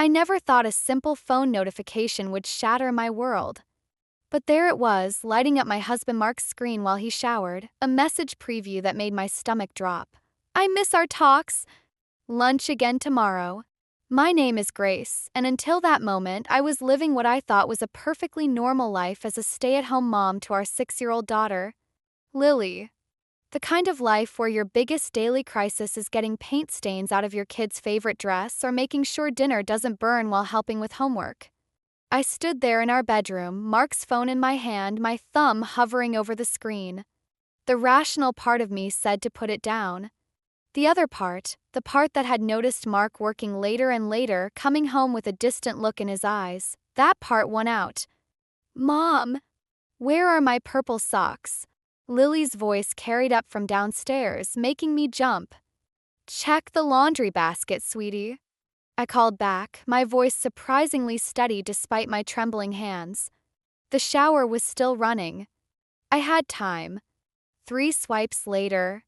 I never thought a simple phone notification would shatter my world. But there it was, lighting up my husband Mark's screen while he showered, a message preview that made my stomach drop. I miss our talks. Lunch again tomorrow. My name is Grace, and until that moment, I was living what I thought was a perfectly normal life as a stay-at-home mom to our 6-year-old daughter, Lily. The kind of life where your biggest daily crisis is getting paint stains out of your kid's favorite dress or making sure dinner doesn't burn while helping with homework. I stood there in our bedroom, Mark's phone in my hand, my thumb hovering over the screen. The rational part of me said to put it down. The other part, the part that had noticed Mark working later and later, coming home with a distant look in his eyes, that part won out. Mom, where are my purple socks? Lily's voice carried up from downstairs, making me jump. Check the laundry basket, sweetie. I called back, my voice surprisingly steady despite my trembling hands. The shower was still running. I had time. 3 swipes later,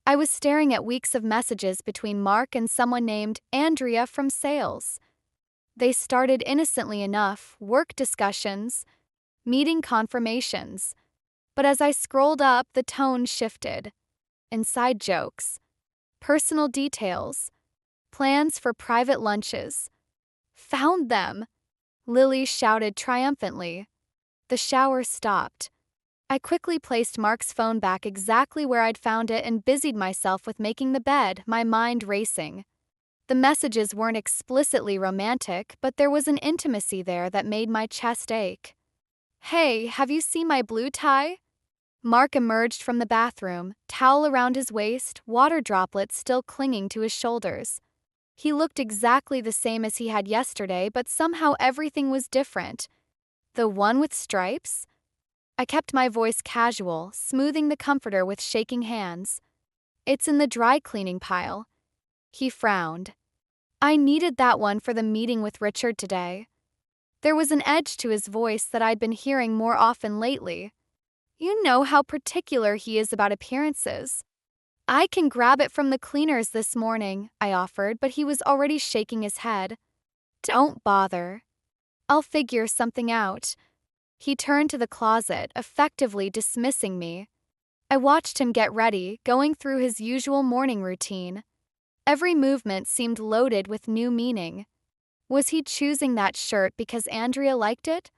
I was staring at weeks of messages between Mark and someone named Andrea from sales. They started innocently enough, work discussions, meeting confirmations. But as I scrolled up, the tone shifted. Inside jokes, personal details, plans for private lunches. Found them! Lily shouted triumphantly. The shower stopped. I quickly placed Mark's phone back exactly where I'd found it and busied myself with making the bed, my mind racing. The messages weren't explicitly romantic, but there was an intimacy there that made my chest ache. Hey, have you seen my blue tie? Mark emerged from the bathroom, towel around his waist, water droplets still clinging to his shoulders. He looked exactly the same as he had yesterday, but somehow everything was different. The one with stripes? I kept my voice casual, smoothing the comforter with shaking hands. It's in the dry cleaning pile. He frowned. I needed that one for the meeting with Richard today. There was an edge to his voice that I'd been hearing more often lately. You know how particular he is about appearances. I can grab it from the cleaners this morning, I offered, but he was already shaking his head. Don't bother. I'll figure something out. He turned to the closet, effectively dismissing me. I watched him get ready, going through his usual morning routine. Every movement seemed loaded with new meaning. Was he choosing that shirt because Andrea liked it?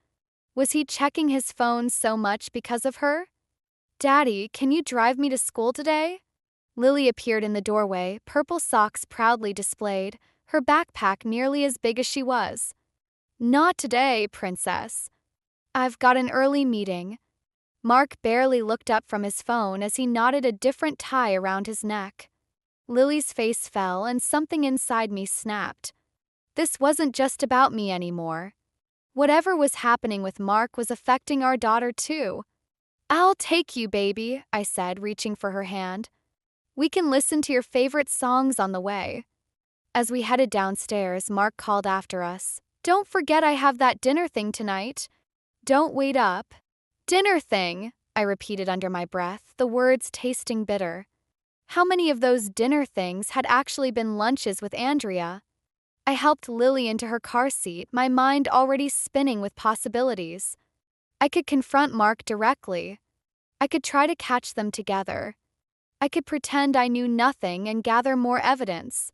Was he checking his phone so much because of her? Daddy, can you drive me to school today? Lily appeared in the doorway, purple socks proudly displayed, her backpack nearly as big as she was. Not today, princess. I've got an early meeting. Mark barely looked up from his phone as he knotted a different tie around his neck. Lily's face fell and something inside me snapped. This wasn't just about me anymore. Whatever was happening with Mark was affecting our daughter too. I'll take you, baby, I said, reaching for her hand. We can listen to your favorite songs on the way. As we headed downstairs, Mark called after us. Don't forget I have that dinner thing tonight. Don't wait up. Dinner thing, I repeated under my breath, the words tasting bitter. How many of those dinner things had actually been lunches with Andrea? I helped Lily into her car seat, my mind already spinning with possibilities. I could confront Mark directly. I could try to catch them together. I could pretend I knew nothing and gather more evidence.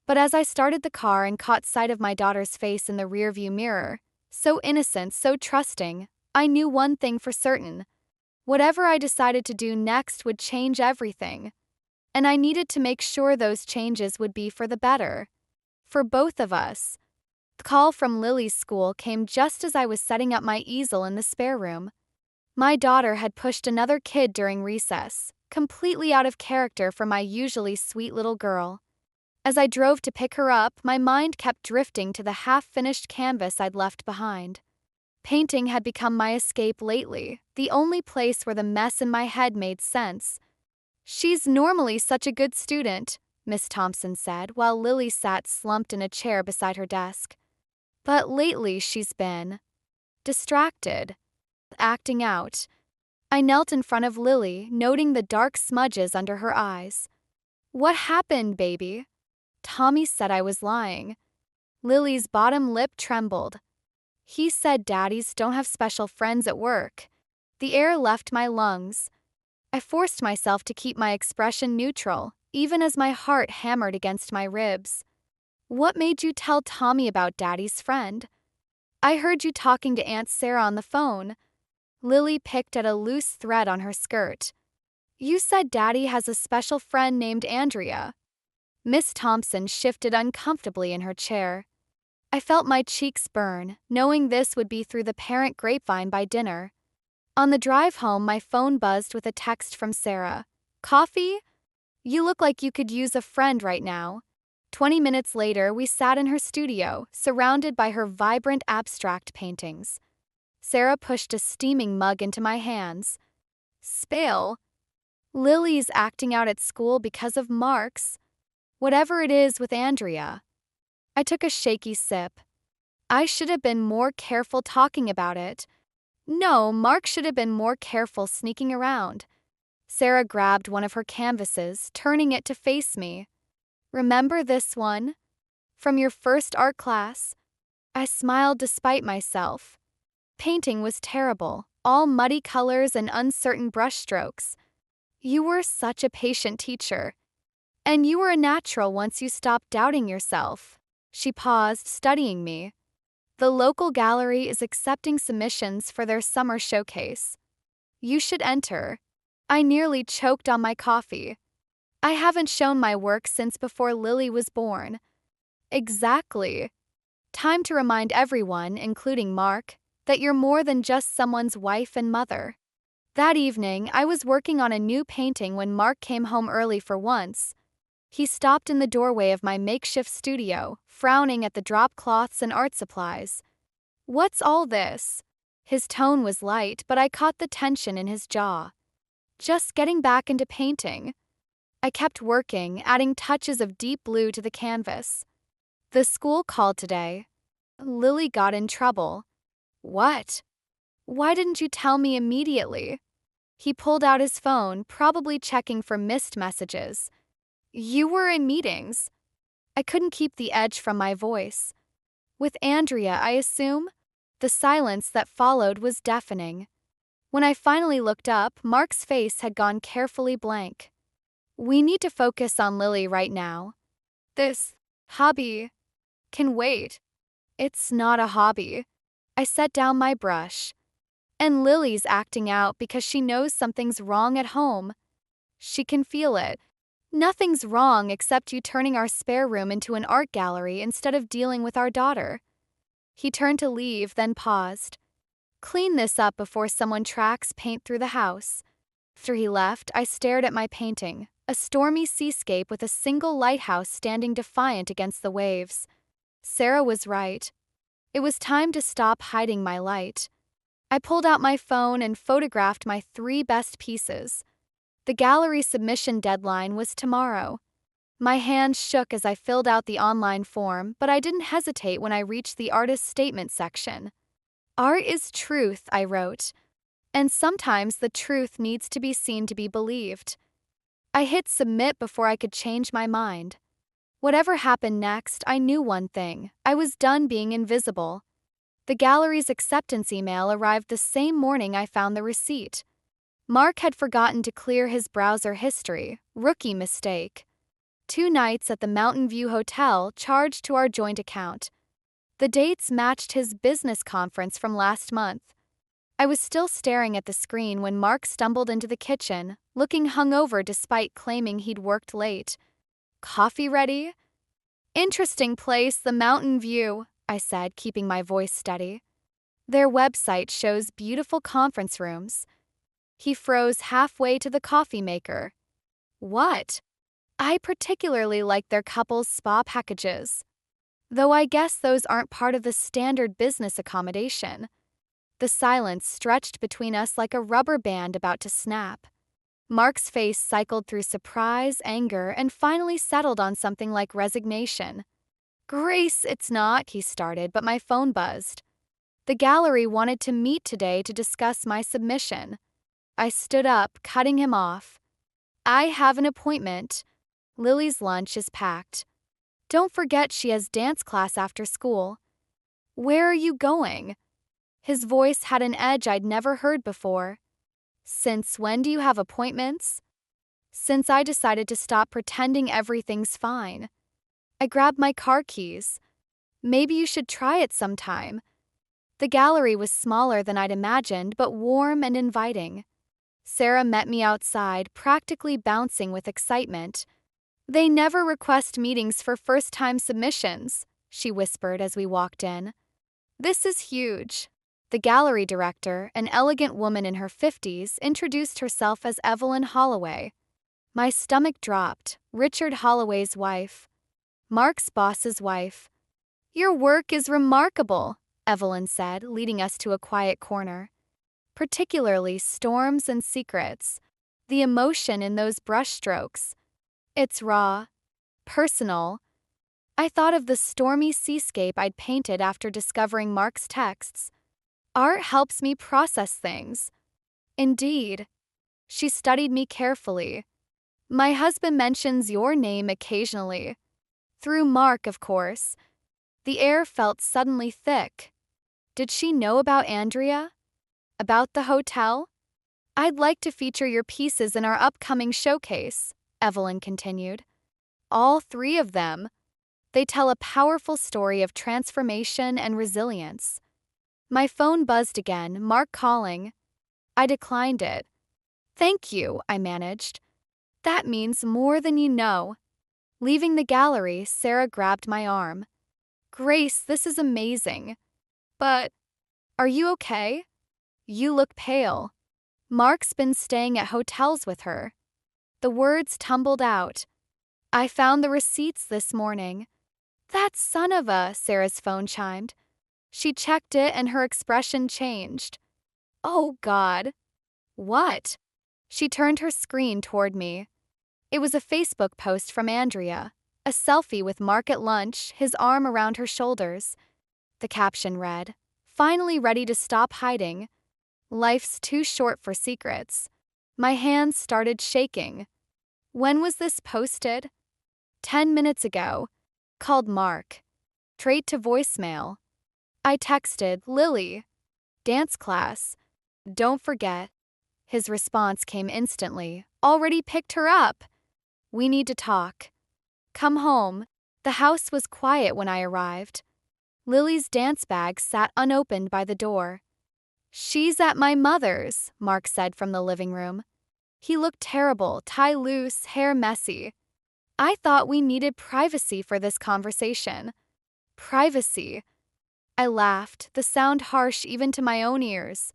But as I started the car and caught sight of my daughter's face in the rearview mirror, so innocent, so trusting, I knew one thing for certain. Whatever I decided to do next would change everything. And I needed to make sure those changes would be for the better. For both of us. The call from Lily's school came just as I was setting up my easel in the spare room. My daughter had pushed another kid during recess, completely out of character for my usually sweet little girl. As I drove to pick her up, my mind kept drifting to the half-finished canvas I'd left behind. Painting had become my escape lately, the only place where the mess in my head made sense. She's normally such a good student, Miss Thompson said, while Lily sat slumped in a chair beside her desk. But lately she's been distracted, acting out. I knelt in front of Lily, noting the dark smudges under her eyes. What happened, baby? Tommy said I was lying. Lily's bottom lip trembled. He said daddies don't have special friends at work. The air left my lungs. I forced myself to keep my expression neutral, even as my heart hammered against my ribs. What made you tell Tommy about Daddy's friend? I heard you talking to Aunt Sarah on the phone. Lily picked at a loose thread on her skirt. You said Daddy has a special friend named Andrea. Miss Thompson shifted uncomfortably in her chair. I felt my cheeks burn, knowing this would be through the parent grapevine by dinner. On the drive home, my phone buzzed with a text from Sarah. Coffee? You look like you could use a friend right now. 20 minutes later, we sat in her studio, surrounded by her vibrant abstract paintings. Sarah pushed a steaming mug into my hands. Spale. Lily's acting out at school because of Mark's. Whatever it is with Andrea. I took a shaky sip. I should have been more careful talking about it. No, Mark should have been more careful sneaking around. Sarah grabbed one of her canvases, turning it to face me. Remember this one? From your first art class? I smiled despite myself. Painting was terrible, all muddy colors and uncertain brushstrokes. You were such a patient teacher. And you were a natural once you stopped doubting yourself. She paused, studying me. The local gallery is accepting submissions for their summer showcase. You should enter. I nearly choked on my coffee. I haven't shown my work since before Lily was born. Exactly. Time to remind everyone, including Mark, that you're more than just someone's wife and mother. That evening, I was working on a new painting when Mark came home early for once. He stopped in the doorway of my makeshift studio, frowning at the drop cloths and art supplies. What's all this? His tone was light, but I caught the tension in his jaw. Just getting back into painting. I kept working, adding touches of deep blue to the canvas. The school called today. Lily got in trouble. What? Why didn't you tell me immediately? He pulled out his phone, probably checking for missed messages. You were in meetings. I couldn't keep the edge from my voice. With Andrea, I assume? The silence that followed was deafening. When I finally looked up, Mark's face had gone carefully blank. We need to focus on Lily right now. This hobby can wait. It's not a hobby. I set down my brush. And Lily's acting out because she knows something's wrong at home. She can feel it. Nothing's wrong except you turning our spare room into an art gallery instead of dealing with our daughter. He turned to leave, then paused. Clean this up before someone tracks paint through the house. After he left, I stared at my painting, a stormy seascape with a single lighthouse standing defiant against the waves. Sarah was right. It was time to stop hiding my light. I pulled out my phone and photographed my 3 best pieces. The gallery submission deadline was tomorrow. My hands shook as I filled out the online form, but I didn't hesitate when I reached the artist's statement section. Art is truth, I wrote. And sometimes the truth needs to be seen to be believed. I hit submit before I could change my mind. Whatever happened next, I knew one thing. I was done being invisible. The gallery's acceptance email arrived the same morning I found the receipt. Mark had forgotten to clear his browser history. Rookie mistake. 2 nights at the Mountain View Hotel charged to our joint account. The dates matched his business conference from last month. I was still staring at the screen when Mark stumbled into the kitchen, looking hungover despite claiming he'd worked late. Coffee ready? Interesting place, the Mountain View, I said, keeping my voice steady. Their website shows beautiful conference rooms. He froze halfway to the coffee maker. What? I particularly like their couple's spa packages. Though I guess those aren't part of the standard business accommodation. The silence stretched between us like a rubber band about to snap. Mark's face cycled through surprise, anger, and finally settled on something like resignation. Grace, it's not, he started, but my phone buzzed. The gallery wanted to meet today to discuss my submission. I stood up, cutting him off. I have an appointment. Lily's lunch is packed. Don't forget she has dance class after school. Where are you going? His voice had an edge I'd never heard before. Since when do you have appointments? Since I decided to stop pretending everything's fine. I grabbed my car keys. Maybe you should try it sometime. The gallery was smaller than I'd imagined, but warm and inviting. Sarah met me outside, practically bouncing with excitement. They never request meetings for first-time submissions, she whispered as we walked in. This is huge. The gallery director, an elegant woman in her 50s, introduced herself as Evelyn Holloway. My stomach dropped. Richard Holloway's wife. Mark's boss's wife. Your work is remarkable, Evelyn said, leading us to a quiet corner. Particularly storms and secrets. The emotion in those brushstrokes. It's raw. Personal. I thought of the stormy seascape I'd painted after discovering Mark's texts. Art helps me process things. Indeed. She studied me carefully. My husband mentions your name occasionally. Through Mark, of course. The air felt suddenly thick. Did she know about Andrea? About the hotel? I'd like to feature your pieces in our upcoming showcase, Evelyn continued. All three of them. They tell a powerful story of transformation and resilience. My phone buzzed again, Mark calling. I declined it. Thank you, I managed. That means more than you know. Leaving the gallery, Sarah grabbed my arm. Grace, this is amazing. But, are you okay? You look pale. Mark's been staying at hotels with her. The words tumbled out. I found the receipts this morning. That son of a, Sarah's phone chimed. She checked it and her expression changed. Oh, God. What? She turned her screen toward me. It was a Facebook post from Andrea, a selfie with Mark at lunch, his arm around her shoulders. The caption read, "Finally ready to stop hiding. Life's too short for secrets." My hands started shaking. When was this posted? 10 minutes ago. Called Mark. Straight to voicemail. I texted, Lily. Dance class. Don't forget. His response came instantly. Already picked her up. We need to talk. Come home. The house was quiet when I arrived. Lily's dance bag sat unopened by the door. She's at my mother's, Mark said from the living room. He looked terrible, tie loose, hair messy. I thought we needed privacy for this conversation. Privacy. I laughed, the sound harsh even to my own ears.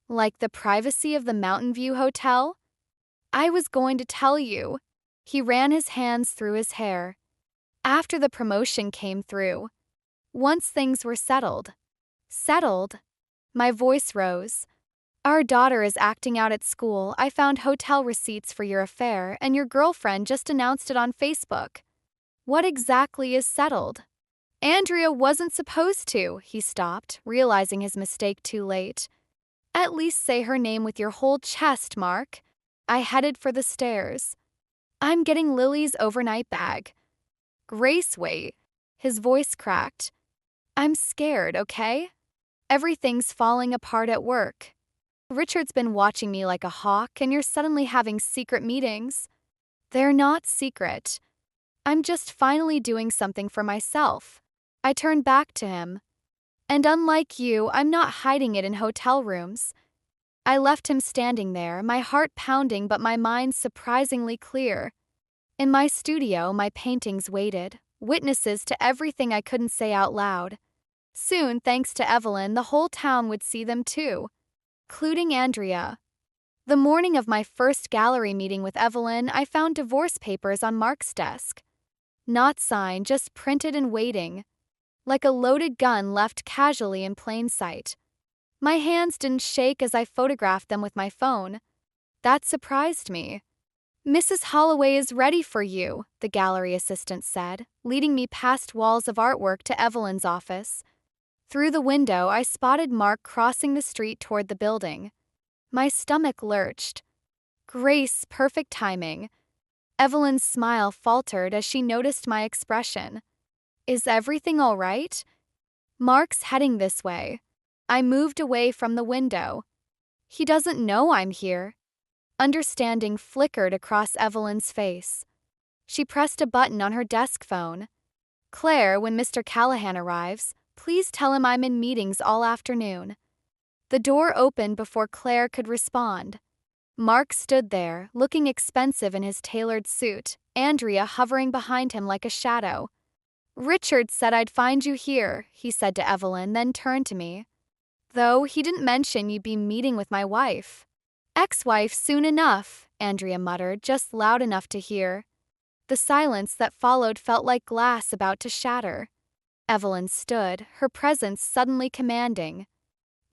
Like the privacy of the Mountain View Hotel? I was going to tell you. He ran his hands through his hair. After the promotion came through. Once things were settled. Settled? My voice rose. Our daughter is acting out at school. I found hotel receipts for your affair, and your girlfriend just announced it on Facebook. What exactly is settled? Andrea wasn't supposed to, he stopped, realizing his mistake too late. At least say her name with your whole chest, Mark. I headed for the stairs. I'm getting Lily's overnight bag. Grace, wait. His voice cracked. I'm scared, okay? Everything's falling apart at work. Richard's been watching me like a hawk, and you're suddenly having secret meetings. They're not secret. I'm just finally doing something for myself. I turned back to him. And unlike you, I'm not hiding it in hotel rooms. I left him standing there, my heart pounding but my mind surprisingly clear. In my studio, my paintings waited, witnesses to everything I couldn't say out loud. Soon, thanks to Evelyn, the whole town would see them too, including Andrea. The morning of my first gallery meeting with Evelyn, I found divorce papers on Mark's desk. Not signed, just printed and waiting. Like a loaded gun left casually in plain sight. My hands didn't shake as I photographed them with my phone. That surprised me. Mrs. Holloway is ready for you, the gallery assistant said, leading me past walls of artwork to Evelyn's office. Through the window, I spotted Mark crossing the street toward the building. My stomach lurched. Grace, perfect timing. Evelyn's smile faltered as she noticed my expression. Is everything all right? Mark's heading this way. I moved away from the window. He doesn't know I'm here. Understanding flickered across Evelyn's face. She pressed a button on her desk phone. Claire, when Mr. Callahan arrives, please tell him I'm in meetings all afternoon. The door opened before Claire could respond. Mark stood there, looking expensive in his tailored suit, Andrea hovering behind him like a shadow. Richard said I'd find you here, he said to Evelyn, then turned to me. Though he didn't mention you'd be meeting with my wife. Ex-wife soon enough, Andrea muttered, just loud enough to hear. The silence that followed felt like glass about to shatter. Evelyn stood, her presence suddenly commanding.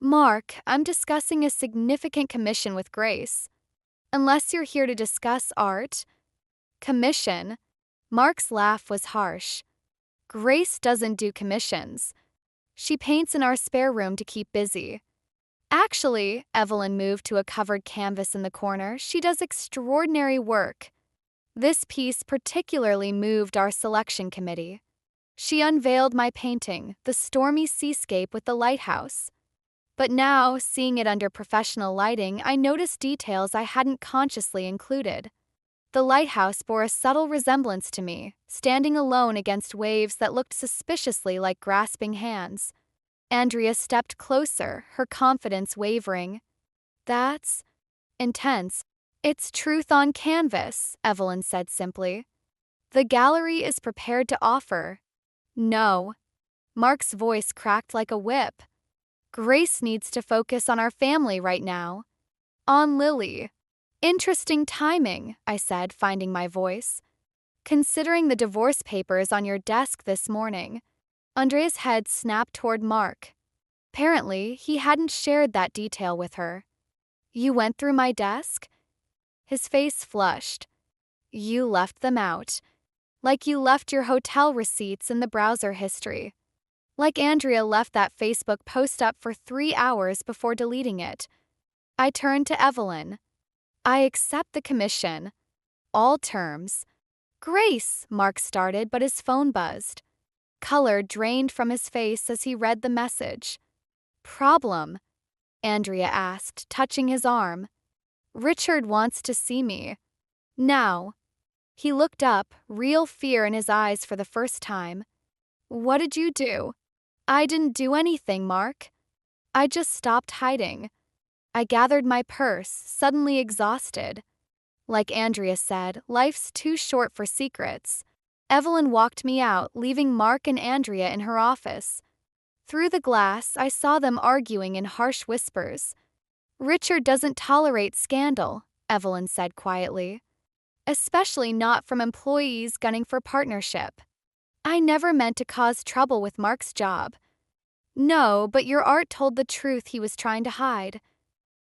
Mark, I'm discussing a significant commission with Grace. Unless you're here to discuss art. Commission? Mark's laugh was harsh. Grace doesn't do commissions. She paints in our spare room to keep busy. Actually, Evelyn moved to a covered canvas in the corner, she does extraordinary work. This piece particularly moved our selection committee. She unveiled my painting, the stormy seascape with the lighthouse. But now, seeing it under professional lighting, I noticed details I hadn't consciously included. The lighthouse bore a subtle resemblance to me, standing alone against waves that looked suspiciously like grasping hands. Andrea stepped closer, her confidence wavering. That's intense. It's truth on canvas, Evelyn said simply. The gallery is prepared to offer. No. Mark's voice cracked like a whip. Grace needs to focus on our family right now. On Lily. Interesting timing, I said, finding my voice. Considering the divorce papers on your desk this morning. Andrea's head snapped toward Mark. Apparently, he hadn't shared that detail with her. You went through my desk? His face flushed. You left them out. Like you left your hotel receipts in the browser history. Like Andrea left that Facebook post up for 3 hours before deleting it. I turned to Evelyn. I accept the commission. All terms. Grace, Mark started, but his phone buzzed. Color drained from his face as he read the message. Problem? Andrea asked, touching his arm. Richard wants to see me. Now. He looked up, real fear in his eyes for the first time. What did you do? I didn't do anything, Mark. I just stopped hiding. I gathered my purse, suddenly exhausted. Like Andrea said, life's too short for secrets. Evelyn walked me out, leaving Mark and Andrea in her office. Through the glass, I saw them arguing in harsh whispers. Richard doesn't tolerate scandal, Evelyn said quietly. Especially not from employees gunning for partnership. I never meant to cause trouble with Mark's job. No, but your art told the truth he was trying to hide.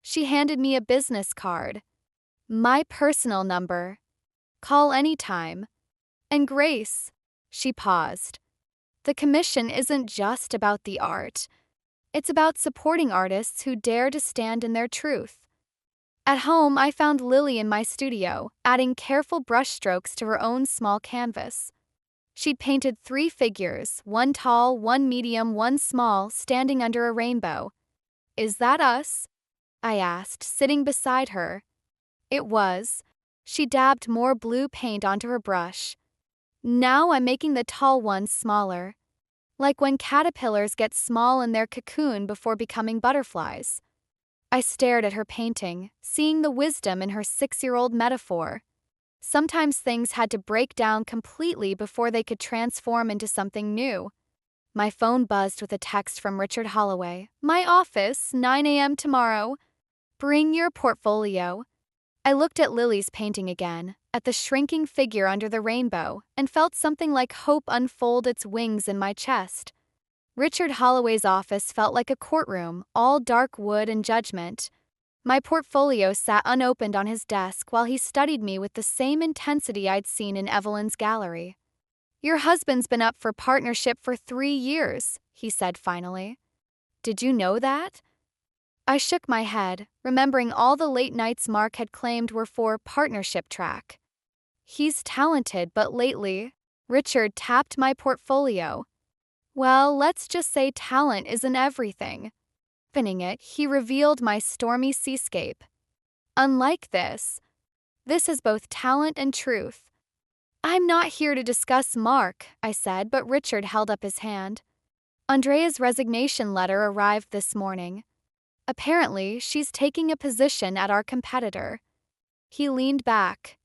She handed me a business card. My personal number. Call anytime. And Grace. She paused. The commission isn't just about the art. It's about supporting artists who dare to stand in their truth. At home, I found Lily in my studio, adding careful brushstrokes to her own small canvas. She'd painted 3 figures, one tall, one medium, one small, standing under a rainbow. Is that us? I asked, sitting beside her. It was. She dabbed more blue paint onto her brush. Now I'm making the tall ones smaller. Like when caterpillars get small in their cocoon before becoming butterflies. I stared at her painting, seeing the wisdom in her 6-year-old metaphor. Sometimes things had to break down completely before they could transform into something new. My phone buzzed with a text from Richard Holloway. My office, 9 a.m. tomorrow. Bring your portfolio. I looked at Lily's painting again, at the shrinking figure under the rainbow, and felt something like hope unfold its wings in my chest. Richard Holloway's office felt like a courtroom, all dark wood and judgment. My portfolio sat unopened on his desk while he studied me with the same intensity I'd seen in Evelyn's gallery. Your husband's been up for partnership for 3 years, he said finally. Did you know that? I shook my head, remembering all the late nights Mark had claimed were for partnership track. He's talented, but lately, Richard tapped my portfolio. Well, let's just say talent isn't everything. Opening it, he revealed my stormy seascape. Unlike this is both talent and truth. I'm not here to discuss Mark, I said, but Richard held up his hand. Andrea's resignation letter arrived this morning. Apparently, she's taking a position at our competitor. He leaned back.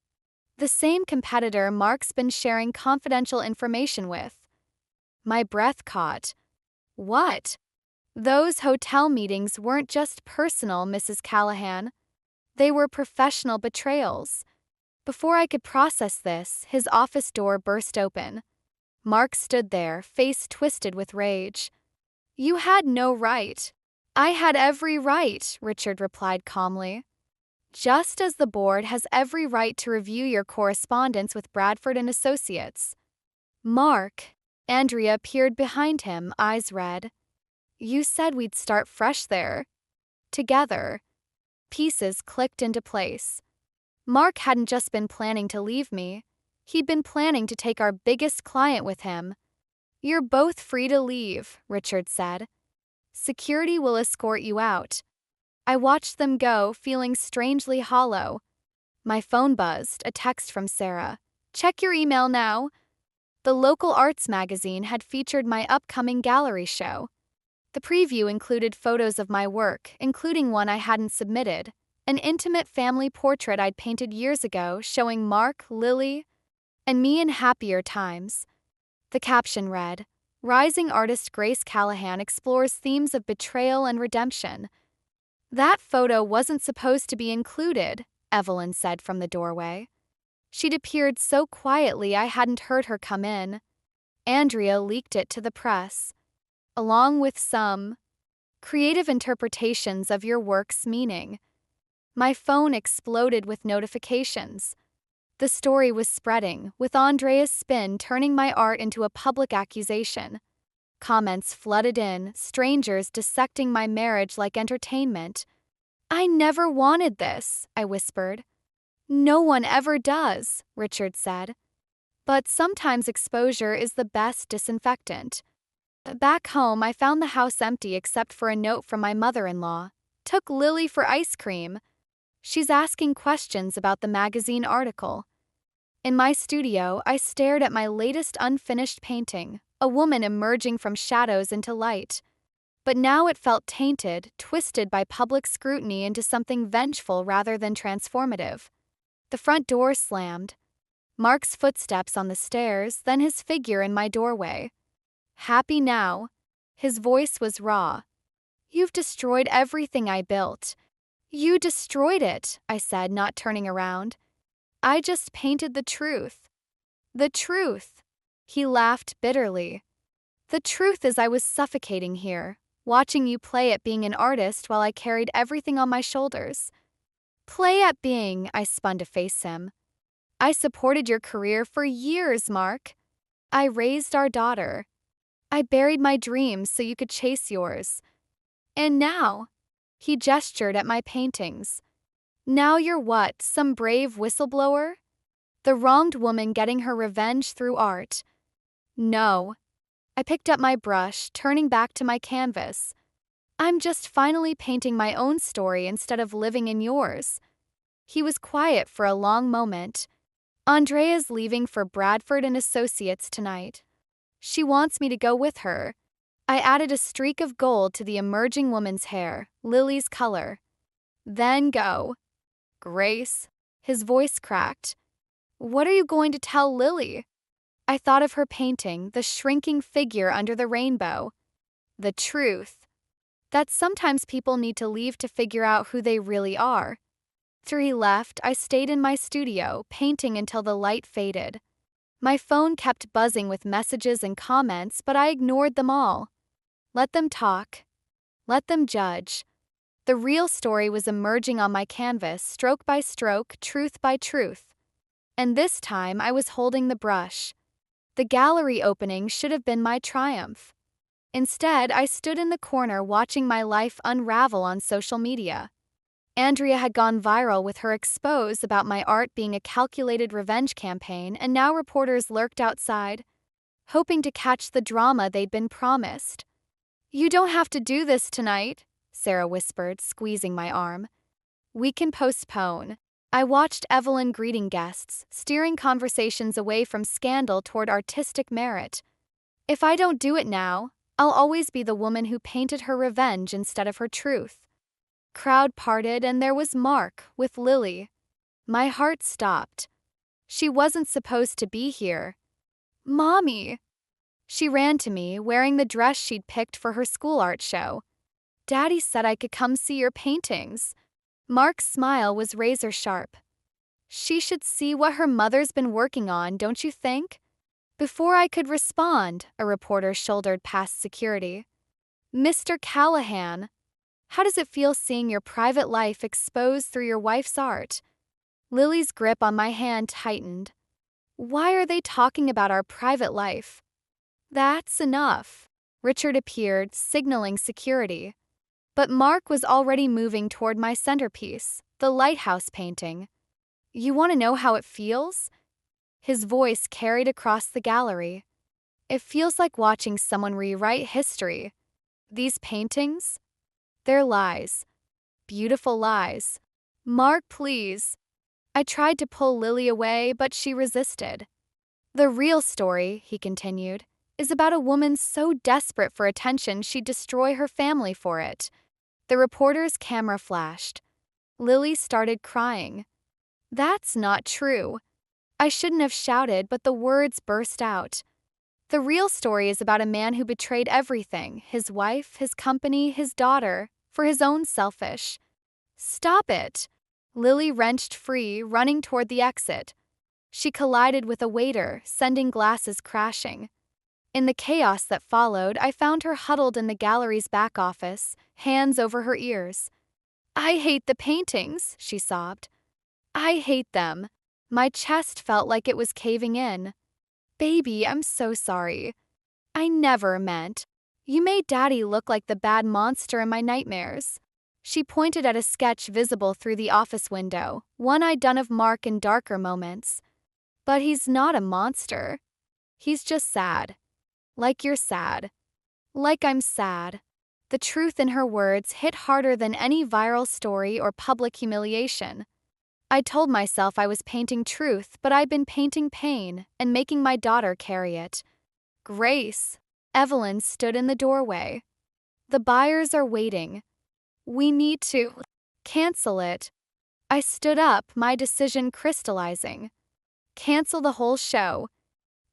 The same competitor Mark's been sharing confidential information with. My breath caught. What? Those hotel meetings weren't just personal, Mrs. Callahan. They were professional betrayals. Before I could process this, his office door burst open. Mark stood there, face twisted with rage. You had no right. I had every right, Richard replied calmly. Just as the board has every right to review your correspondence with Bradford and Associates. Mark. Andrea peered behind him, eyes red. You said we'd start fresh there. Together. Pieces clicked into place. Mark hadn't just been planning to leave me. He'd been planning to take our biggest client with him. You're both free to leave, Richard said. Security will escort you out. I watched them go, feeling strangely hollow. My phone buzzed, a text from Sarah. Check your email now. The local arts magazine had featured my upcoming gallery show. The preview included photos of my work, including one I hadn't submitted, an intimate family portrait I'd painted years ago showing Mark, Lily, and me in happier times. The caption read, Rising artist Grace Callahan explores themes of betrayal and redemption. That photo wasn't supposed to be included, Evelyn said from the doorway. She'd appeared so quietly I hadn't heard her come in. Andrea leaked it to the press, along with some creative interpretations of your work's meaning. My phone exploded with notifications. The story was spreading, with Andrea's spin turning my art into a public accusation. Comments flooded in, strangers dissecting my marriage like entertainment. I never wanted this, I whispered. No one ever does, Richard said. But sometimes exposure is the best disinfectant. Back home, I found the house empty except for a note from my mother-in-law. Took Lily for ice cream. She's asking questions about the magazine article. In my studio, I stared at my latest unfinished painting, a woman emerging from shadows into light. But now it felt tainted, twisted by public scrutiny into something vengeful rather than transformative. The front door slammed. Mark's footsteps on the stairs, then his figure in my doorway. Happy now. His voice was raw. You've destroyed everything I built. You destroyed it, I said, not turning around. I just painted the truth. The truth. He laughed bitterly. The truth is I was suffocating here, watching you play at being an artist while I carried everything on my shoulders. Play at being, I spun to face him. I supported your career for years, Mark. I raised our daughter. I buried my dreams so you could chase yours. And now, he gestured at my paintings. Now you're what, some brave whistleblower? The wronged woman getting her revenge through art. No. I picked up my brush, turning back to my canvas. I'm just finally painting my own story instead of living in yours. He was quiet for a long moment. Andrea's leaving for Bradford and Associates tonight. She wants me to go with her. I added a streak of gold to the emerging woman's hair, Lily's color. Then go. Grace. His voice cracked. What are you going to tell Lily? I thought of her painting, the shrinking figure under the rainbow. The truth. That sometimes people need to leave to figure out who they really are. After he left, I stayed in my studio, painting until the light faded. My phone kept buzzing with messages and comments, but I ignored them all. Let them talk. Let them judge. The real story was emerging on my canvas, stroke by stroke, truth by truth. And this time I was holding the brush. The gallery opening should have been my triumph. Instead, I stood in the corner watching my life unravel on social media. Andrea had gone viral with her expose about my art being a calculated revenge campaign, and now reporters lurked outside, hoping to catch the drama they'd been promised. "You don't have to do this tonight," Sarah whispered, squeezing my arm. "We can postpone." I watched Evelyn greeting guests, steering conversations away from scandal toward artistic merit. If I don't do it now, I'll always be the woman who painted her revenge instead of her truth. Crowd parted, and there was Mark with Lily. My heart stopped. She wasn't supposed to be here. "Mommy!" She ran to me, wearing the dress she'd picked for her school art show. "Daddy said I could come see your paintings." Mark's smile was razor sharp. "She should see what her mother's been working on, don't you think?" Before I could respond, a reporter shouldered past security. "Mr. Callahan, how does it feel seeing your private life exposed through your wife's art?" Lily's grip on my hand tightened. "Why are they talking about our private life?" "That's enough." Richard appeared, signaling security. But Mark was already moving toward my centerpiece, the lighthouse painting. "You want to know how it feels?" His voice carried across the gallery. "It feels like watching someone rewrite history. These paintings? They're lies. Beautiful lies. Mark, please." I tried to pull Lily away, but she resisted. "The real story," he continued, "is about a woman so desperate for attention she'd destroy her family for it." The reporter's camera flashed. Lily started crying. "That's not true." I shouldn't have shouted, but the words burst out. "The real story is about a man who betrayed everything, his wife, his company, his daughter, for his own selfish." "Stop it!" Lily wrenched free, running toward the exit. She collided with a waiter, sending glasses crashing. In the chaos that followed, I found her huddled in the gallery's back office, hands over her ears. "I hate the paintings," she sobbed. "I hate them." My chest felt like it was caving in. "Baby, I'm so sorry. I never meant. You made Daddy look like the bad monster in my nightmares." She pointed at a sketch visible through the office window, one I'd done of Mark in darker moments. "But he's not a monster. He's just sad. Like you're sad. Like I'm sad." The truth in her words hit harder than any viral story or public humiliation. I told myself I was painting truth, but I'd been painting pain and making my daughter carry it. "Grace." Evelyn stood in the doorway. "The buyers are waiting. We need to cancel it." I stood up, my decision crystallizing. "Cancel the whole show."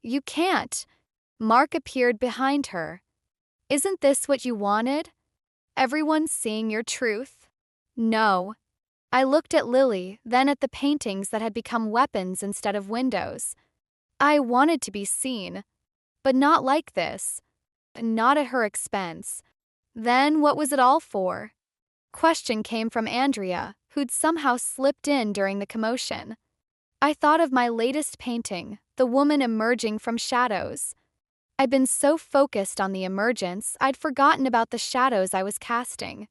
"You can't." Mark appeared behind her. "Isn't this what you wanted? Everyone's seeing your truth." "No." I looked at Lily, then at the paintings that had become weapons instead of windows. I wanted to be seen. But not like this. Not at her expense. Then what was it all for? Question came from Andrea, who'd somehow slipped in during the commotion. I thought of my latest painting, the woman emerging from shadows. I'd been so focused on the emergence, I'd forgotten about the shadows I was casting.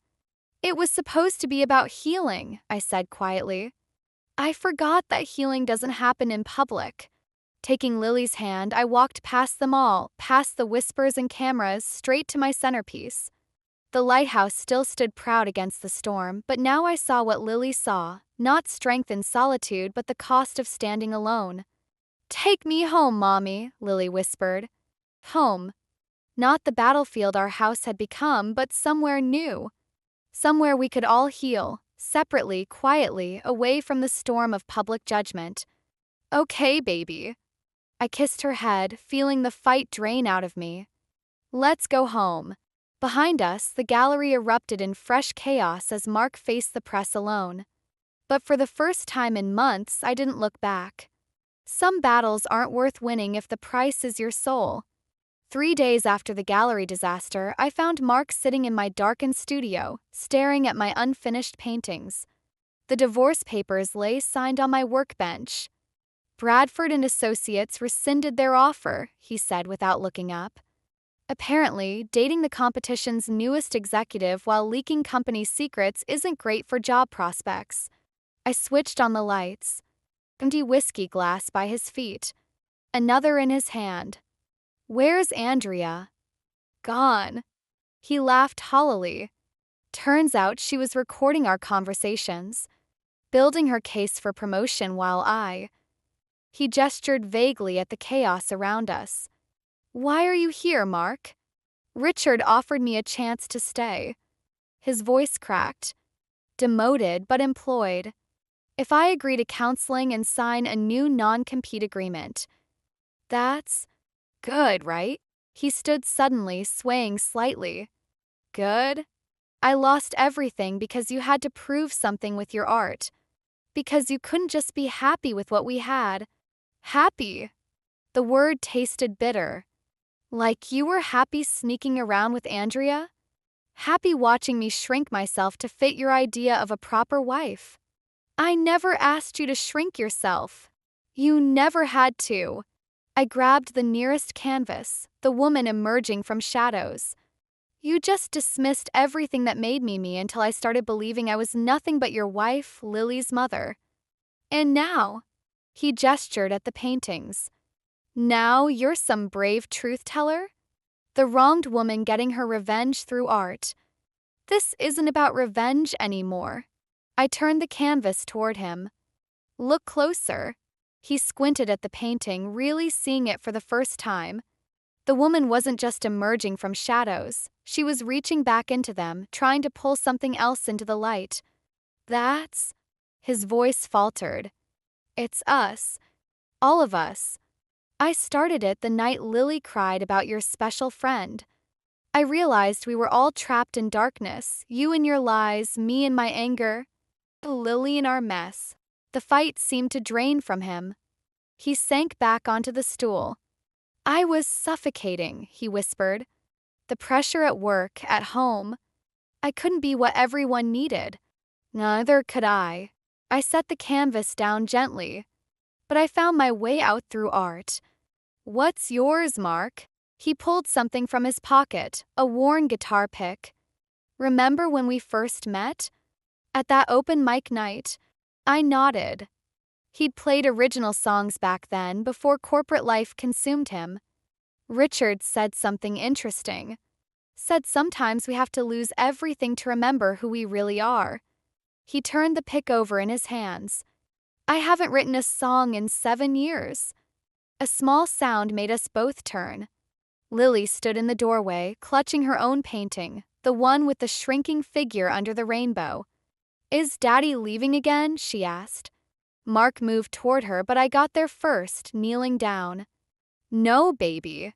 "It was supposed to be about healing," I said quietly. "I forgot that healing doesn't happen in public." Taking Lily's hand, I walked past them all, past the whispers and cameras, straight to my centerpiece. The lighthouse still stood proud against the storm, but now I saw what Lily saw, not strength in solitude, but the cost of standing alone. "Take me home, Mommy," Lily whispered. Home. Not the battlefield our house had become, but somewhere new. Somewhere we could all heal, separately, quietly, away from the storm of public judgment. "Okay, baby." I kissed her head, feeling the fight drain out of me. "Let's go home." Behind us, the gallery erupted in fresh chaos as Mark faced the press alone. But for the first time in months, I didn't look back. Some battles aren't worth winning if the price is your soul. 3 days after the gallery disaster, I found Mark sitting in my darkened studio, staring at my unfinished paintings. The divorce papers lay signed on my workbench. "Bradford and Associates rescinded their offer," he said without looking up. Apparently, dating the competition's newest executive while leaking company secrets isn't great for job prospects. I switched on the lights. Empty whiskey glass by his feet. Another in his hand. Where's Andrea? Gone. He laughed hollowly. Turns out she was recording our conversations, building her case for promotion while He gestured vaguely at the chaos around us. Why are you here, Mark? Richard offered me a chance to stay. His voice cracked. Demoted but employed. If I agree to counseling and sign a new non-compete agreement. That's good, right? He stood suddenly, swaying slightly. Good? I lost everything because you had to prove something with your art. Because you couldn't just be happy with what we had. Happy. The word tasted bitter. Like you were happy sneaking around with Andrea? Happy watching me shrink myself to fit your idea of a proper wife. I never asked you to shrink yourself. You never had to. I grabbed the nearest canvas, the woman emerging from shadows. You just dismissed everything that made me me until I started believing I was nothing but your wife, Lily's mother. And now, he gestured at the paintings. Now you're some brave truth-teller? The wronged woman getting her revenge through art. This isn't about revenge anymore. I turned the canvas toward him. Look closer. He squinted at the painting, really seeing it for the first time. The woman wasn't just emerging from shadows. She was reaching back into them, trying to pull something else into the light. That's... His voice faltered. It's us. All of us. I started it the night Lily cried about your special friend. I realized we were all trapped in darkness, you and your lies, me and my anger, Lily and our mess. The fight seemed to drain from him. He sank back onto the stool. I was suffocating, he whispered. The pressure at work, at home. I couldn't be what everyone needed. Neither could I. I set the canvas down gently. But I found my way out through art. What's yours, Mark? He pulled something from his pocket, a worn guitar pick. Remember when we first met? At that open mic night? I nodded. He'd played original songs back then, before corporate life consumed him. Richard said something interesting. Said sometimes we have to lose everything to remember who we really are. He turned the pick over in his hands. I haven't written a song in 7 years. A small sound made us both turn. Lily stood in the doorway, clutching her own painting, the one with the shrinking figure under the rainbow. Is Daddy leaving again? She asked. Mark moved toward her, but I got there first, kneeling down. No, baby.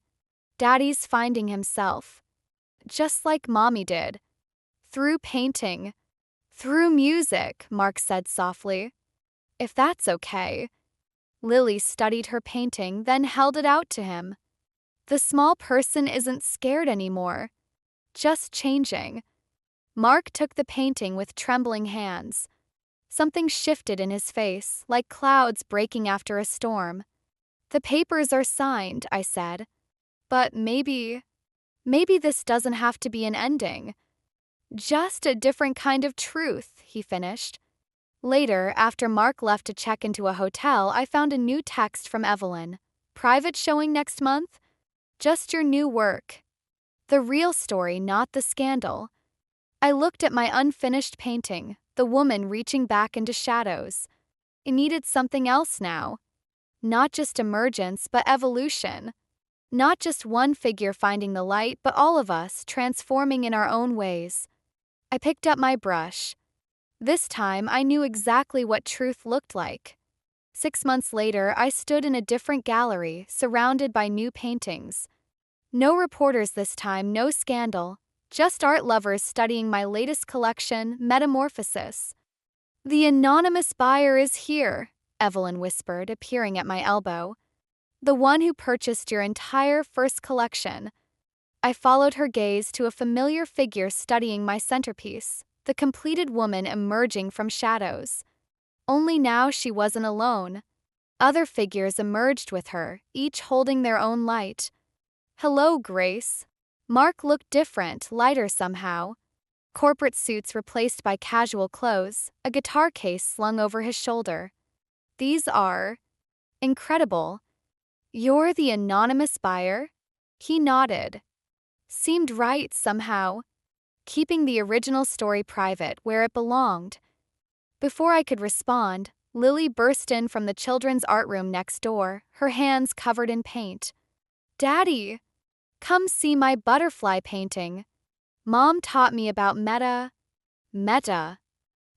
Daddy's finding himself. Just like Mommy did. Through painting. Through music, Mark said softly. If that's okay. Lily studied her painting, then held it out to him. The small person isn't scared anymore. Just changing. Mark took the painting with trembling hands. Something shifted in his face, like clouds breaking after a storm. The papers are signed, I said. But maybe this doesn't have to be an ending. Just a different kind of truth, he finished. Later, after Mark left to check into a hotel, I found a new text from Evelyn. Private showing next month? Just your new work. The real story, not the scandal. I looked at my unfinished painting, the woman reaching back into shadows. It needed something else now. Not just emergence, but evolution. Not just one figure finding the light, but all of us transforming in our own ways. I picked up my brush. This time, I knew exactly what truth looked like. 6 months later, I stood in a different gallery, surrounded by new paintings. No reporters this time, no scandal. Just art lovers studying my latest collection, Metamorphosis. The anonymous buyer is here, Evelyn whispered, appearing at my elbow. The one who purchased your entire first collection. I followed her gaze to a familiar figure studying my centerpiece, the completed woman emerging from shadows. Only now she wasn't alone. Other figures emerged with her, each holding their own light. Hello, Grace. Mark looked different, lighter somehow. Corporate suits replaced by casual clothes, a guitar case slung over his shoulder. These are incredible. You're the anonymous buyer? He nodded. Seemed right somehow, keeping the original story private where it belonged. Before I could respond, Lily burst in from the children's art room next door, her hands covered in paint. Daddy, come see my butterfly painting. Mom taught me about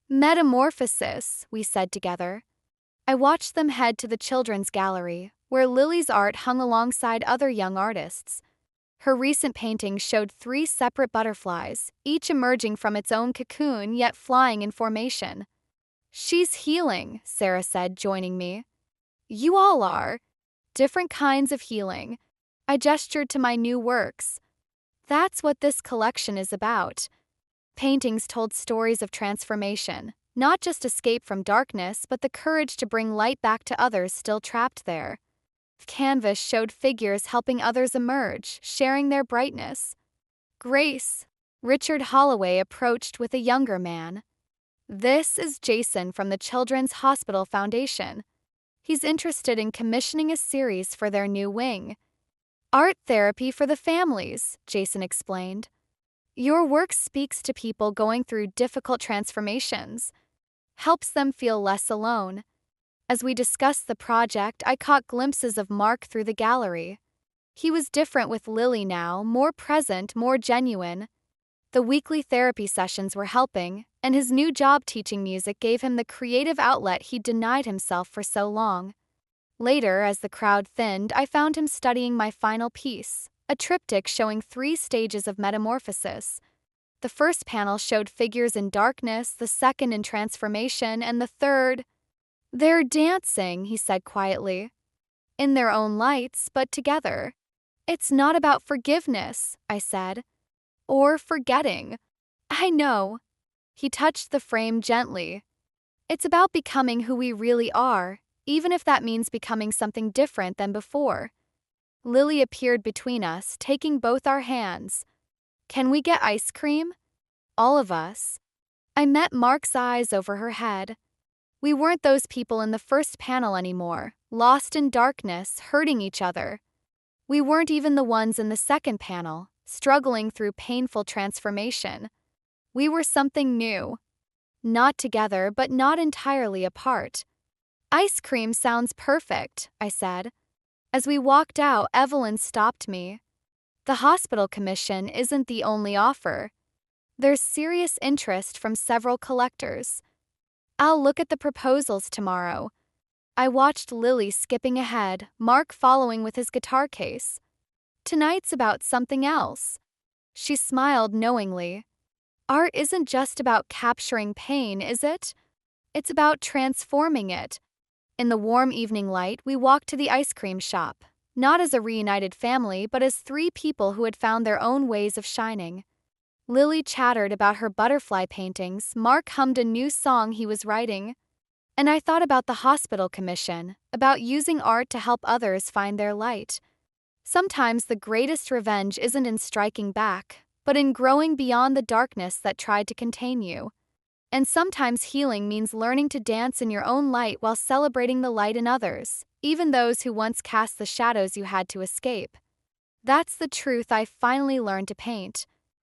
metamorphosis, we said together. I watched them head to the children's gallery, where Lily's art hung alongside other young artists. Her recent painting showed 3 separate butterflies, each emerging from its own cocoon yet flying in formation. She's healing, Sarah said, joining me. You all are. Different kinds of healing. I gestured to my new works. That's what this collection is about. Paintings told stories of transformation, not just escape from darkness, but the courage to bring light back to others still trapped there. Canvas showed figures helping others emerge, sharing their brightness. Grace, Richard Holloway approached with a younger man. This is Jason from the Children's Hospital Foundation. He's interested in commissioning a series for their new wing. Art therapy for the families, Jason explained. Your work speaks to people going through difficult transformations, helps them feel less alone. As we discussed the project, I caught glimpses of Mark through the gallery. He was different with Lily now, more present, more genuine. The weekly therapy sessions were helping, and his new job teaching music gave him the creative outlet he'd denied himself for so long. Later, as the crowd thinned, I found him studying my final piece, a triptych showing 3 stages of metamorphosis. The first panel showed figures in darkness, the second in transformation, and the third... They're dancing, he said quietly. In their own lights, but together. It's not about forgiveness, I said. Or forgetting. I know. He touched the frame gently. It's about becoming who we really are, even if that means becoming something different than before. Lily appeared between us, taking both our hands. Can we get ice cream? All of us. I met Mark's eyes over her head. We weren't those people in the first panel anymore, lost in darkness, hurting each other. We weren't even the ones in the second panel, struggling through painful transformation. We were something new. Not together, but not entirely apart. Ice cream sounds perfect, I said. As we walked out, Evelyn stopped me. The hospital commission isn't the only offer. There's serious interest from several collectors. I'll look at the proposals tomorrow. I watched Lily skipping ahead, Mark following with his guitar case. Tonight's about something else. She smiled knowingly. Art isn't just about capturing pain, is it? It's about transforming it. In the warm evening light, we walked to the ice cream shop, not as a reunited family, but as 3 people who had found their own ways of shining. Lily chattered about her butterfly paintings, Mark hummed a new song he was writing, and I thought about the hospital commission, about using art to help others find their light. Sometimes the greatest revenge isn't in striking back, but in growing beyond the darkness that tried to contain you. And sometimes healing means learning to dance in your own light while celebrating the light in others, even those who once cast the shadows you had to escape. That's the truth I finally learned to paint.